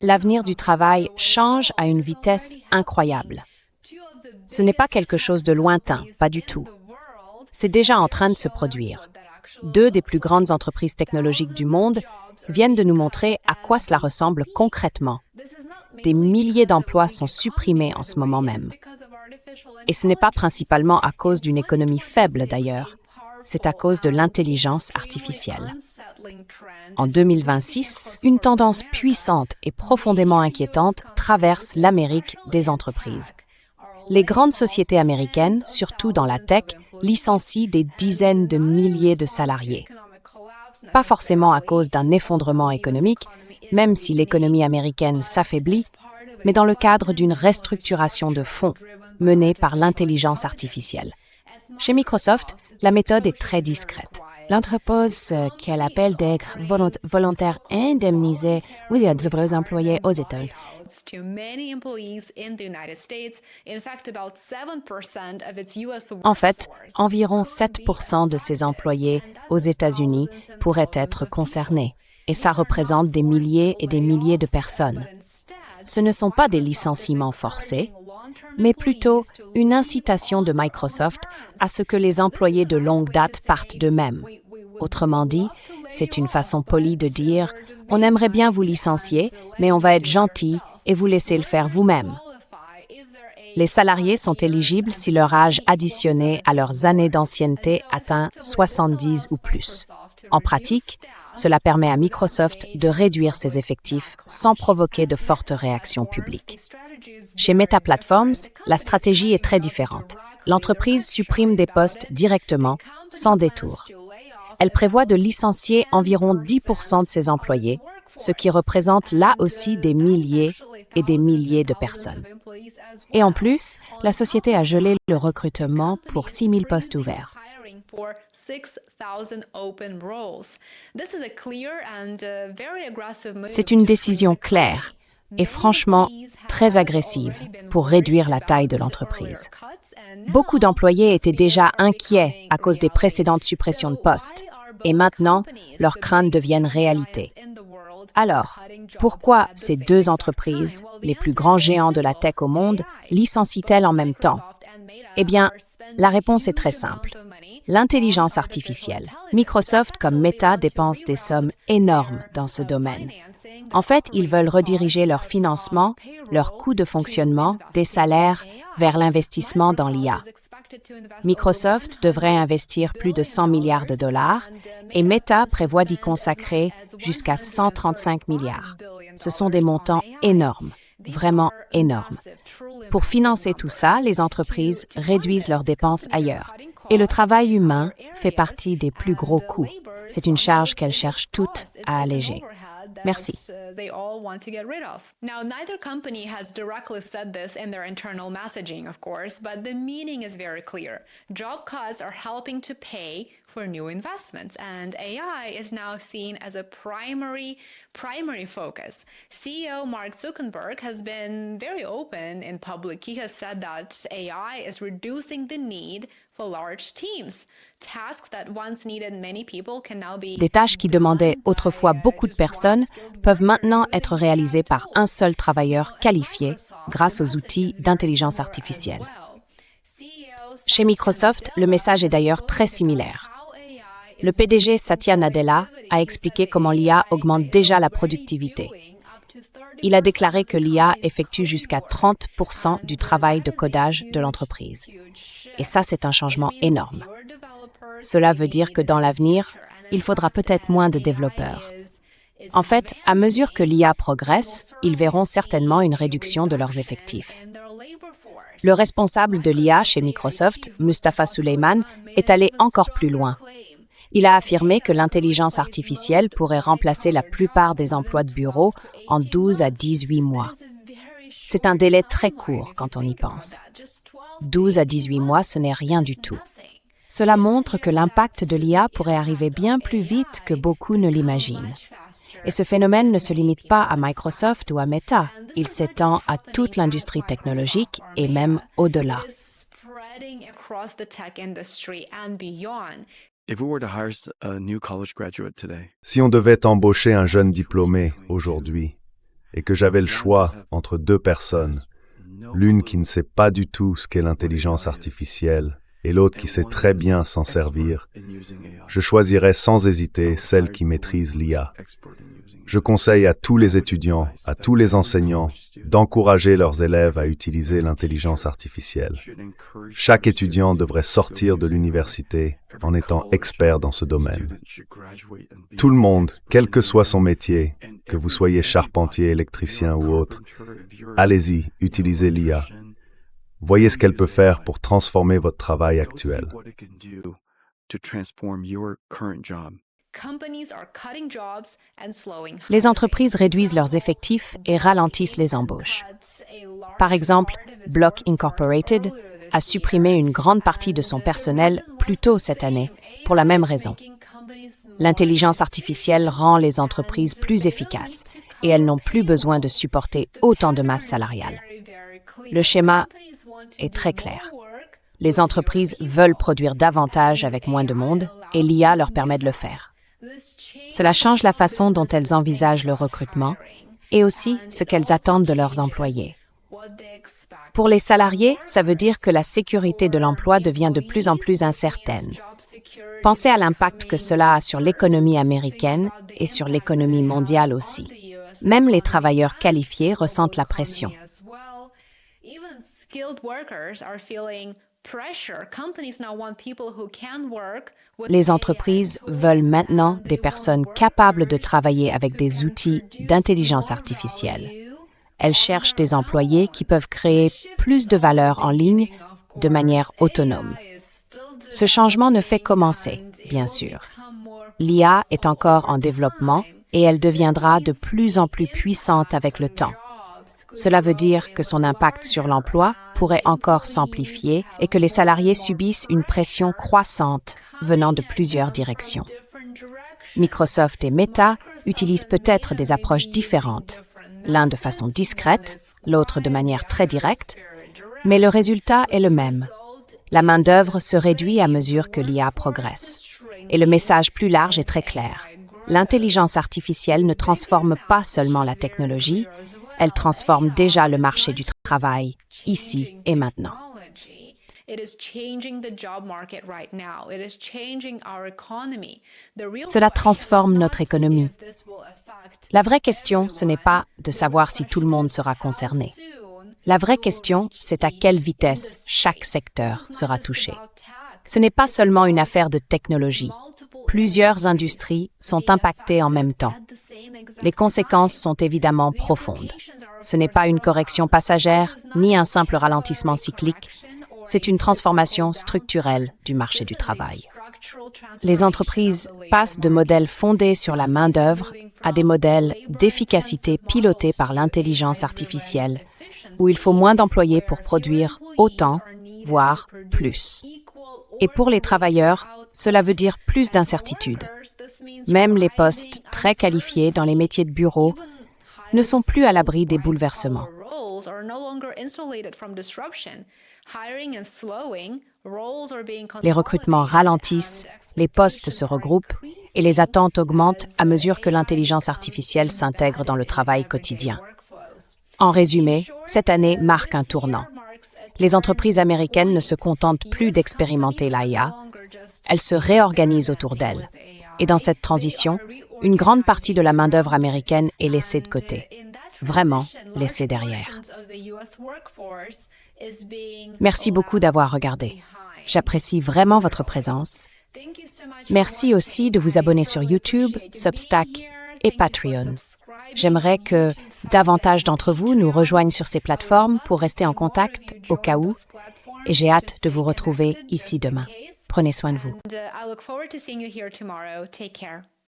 L'avenir du travail change à une vitesse incroyable. Ce n'est pas quelque chose de lointain, pas du tout. C'est déjà en train de se produire. 2 des plus grandes entreprises technologiques du monde viennent de nous montrer à quoi cela ressemble concrètement. Des milliers d'emplois sont supprimés en ce moment même. Et ce n'est pas principalement à cause d'une économie faible d'ailleurs, c'est à cause de l'intelligence artificielle. En 2026, une tendance puissante et profondément inquiétante traverse l'Amérique des entreprises. Les grandes sociétés américaines, surtout dans la tech, licencient des dizaines de milliers de salariés. Pas forcément à cause d'un effondrement économique, même si l'économie américaine s'affaiblit, mais dans le cadre d'une restructuration de fonds menée par l'intelligence artificielle. Chez Microsoft, la méthode est très discrète. L'entreprise qu'elle appelle des volontaires indemnisés, oui, de vrais employés aux États-Unis. En fait, environ 7% de ces employés aux États-Unis pourraient être concernés, et ça représente des milliers et des milliers de personnes. Ce ne sont pas des licenciements forcés, mais plutôt une incitation de Microsoft à ce que les employés de longue date partent d'eux-mêmes. Autrement dit, c'est une façon polie de dire « on aimerait bien vous licencier, mais on va être gentil et vous laisser le faire vous-même ». Les salariés sont éligibles si leur âge additionné à leurs années d'ancienneté atteint 70 ou plus. En pratique, cela permet à Microsoft de réduire ses effectifs sans provoquer de fortes réactions publiques. Chez Meta Platforms, la stratégie est très différente. L'entreprise supprime des postes directement, sans détour. Elle prévoit de licencier environ 10% de ses employés, ce qui représente là aussi des milliers et des milliers de personnes. Et en plus, la société a gelé le recrutement pour 6 000 postes ouverts. C'est une décision claire et franchement très agressive pour réduire la taille de l'entreprise. Beaucoup d'employés étaient déjà inquiets à cause des précédentes suppressions de postes et maintenant, leurs craintes deviennent réalité. Alors, pourquoi ces 2 entreprises, les plus grands géants de la tech au monde, licencient-elles en même temps? Eh bien, la réponse est très simple. L'intelligence artificielle. Microsoft comme Meta dépensent des sommes énormes dans ce domaine. En fait, ils veulent rediriger leur financement, leurs coûts de fonctionnement, des salaires, vers l'investissement dans l'IA. Microsoft devrait investir plus de 100 milliards de dollars et Meta prévoit d'y consacrer jusqu'à 135 milliards. Ce sont des montants énormes, vraiment énormes. Pour financer tout ça, les entreprises réduisent leurs dépenses ailleurs. Et le travail humain fait partie des plus gros coûts. C'est une charge qu'elles cherchent toutes à alléger. Merci. Now, neither company has directly said this in their internal messaging, of course, but the meaning is very clear. Job cuts are helping to pay for new investments, and AI is now seen as a primary focus. CEO Mark Zuckerberg has been very open in public. He has said that AI is reducing the need for large teams. Tasks that once needed many people can now be... Des tâches qui demandaient autrefois beaucoup de personnes peuvent maintenant être réalisées par un seul travailleur qualifié grâce aux outils d'intelligence artificielle. Chez Microsoft, le message est d'ailleurs très similaire. Le PDG Satya Nadella a expliqué comment l'IA augmente déjà la productivité. Il a déclaré que l'IA effectue jusqu'à 30% du travail de codage de l'entreprise. Et ça, c'est un changement énorme. Cela veut dire que dans l'avenir, il faudra peut-être moins de développeurs. En fait, à mesure que l'IA progresse, ils verront certainement une réduction de leurs effectifs. Le responsable de l'IA chez Microsoft, Mustafa Suleyman, est allé encore plus loin. Il a affirmé que l'intelligence artificielle pourrait remplacer la plupart des emplois de bureau en 12 à 18 mois. C'est un délai très court quand on y pense. 12 à 18 mois, ce n'est rien du tout. Cela montre que l'impact de l'IA pourrait arriver bien plus vite que beaucoup ne l'imaginent. Et ce phénomène ne se limite pas à Microsoft ou à Meta. Il s'étend à toute l'industrie technologique et même au-delà. Si on devait embaucher un jeune diplômé aujourd'hui et que j'avais le choix entre deux personnes, l'une qui ne sait pas du tout ce qu'est l'intelligence artificielle et l'autre qui sait très bien s'en servir, je choisirais sans hésiter celle qui maîtrise l'IA. Je conseille à tous les étudiants, à tous les enseignants, d'encourager leurs élèves à utiliser l'intelligence artificielle. Chaque étudiant devrait sortir de l'université en étant expert dans ce domaine. Tout le monde, quel que soit son métier, que vous soyez charpentier, électricien ou autre, allez-y, utilisez l'IA. Voyez ce qu'elle peut faire pour transformer votre travail actuel. Les entreprises réduisent leurs effectifs et ralentissent les embauches. Par exemple, Block Incorporated a supprimé une grande partie de son personnel plus tôt cette année, pour la même raison. L'intelligence artificielle rend les entreprises plus efficaces et elles n'ont plus besoin de supporter autant de masse salariale. Le schéma est très clair. Les entreprises veulent produire davantage avec moins de monde et l'IA leur permet de le faire. Cela change la façon dont elles envisagent le recrutement et aussi ce qu'elles attendent de leurs employés. Pour les salariés, ça veut dire que la sécurité de l'emploi devient de plus en plus incertaine. Pensez à l'impact que cela a sur l'économie américaine et sur l'économie mondiale aussi. Même les travailleurs qualifiés ressentent la pression. Les entreprises veulent maintenant des personnes capables de travailler avec des outils d'intelligence artificielle. Elles cherchent des employés qui peuvent créer plus de valeur en ligne de manière autonome. Ce changement ne fait commencer, bien sûr. L'IA est encore en développement et elle deviendra de plus en plus puissante avec le temps. Cela veut dire que son impact sur l'emploi pourrait encore s'amplifier et que les salariés subissent une pression croissante venant de plusieurs directions. Microsoft et Meta utilisent peut-être des approches différentes, l'un de façon discrète, l'autre de manière très directe, mais le résultat est le même. La main-d'œuvre se réduit à mesure que l'IA progresse. Et le message plus large est très clair. L'intelligence artificielle ne transforme pas seulement la technologie, elle transforme déjà le marché du travail, ici et maintenant. Cela transforme notre économie. La vraie question, ce n'est pas de savoir si tout le monde sera concerné. La vraie question, c'est à quelle vitesse chaque secteur sera touché. Ce n'est pas seulement une affaire de technologie. Plusieurs industries sont impactées en même temps. Les conséquences sont évidemment profondes. Ce n'est pas une correction passagère, ni un simple ralentissement cyclique. C'est une transformation structurelle du marché du travail. Les entreprises passent de modèles fondés sur la main-d'œuvre à des modèles d'efficacité pilotés par l'intelligence artificielle, où il faut moins d'employés pour produire autant, voire plus. Et pour les travailleurs, cela veut dire plus d'incertitudes. Même les postes très qualifiés dans les métiers de bureau ne sont plus à l'abri des bouleversements. Les recrutements ralentissent, les postes se regroupent et les attentes augmentent à mesure que l'intelligence artificielle s'intègre dans le travail quotidien. En résumé, cette année marque un tournant. Les entreprises américaines ne se contentent plus d'expérimenter l'IA, elles se réorganisent autour d'elle. Et dans cette transition, une grande partie de la main-d'œuvre américaine est laissée de côté, vraiment laissée derrière. Merci beaucoup d'avoir regardé. J'apprécie vraiment votre présence. Merci aussi de vous abonner sur YouTube, Substack et Patreon. J'aimerais que davantage d'entre vous nous rejoignent sur ces plateformes pour rester en contact au cas où, et j'ai hâte de vous retrouver ici demain. Prenez soin de vous. I look forward to seeing you here tomorrow. Take care.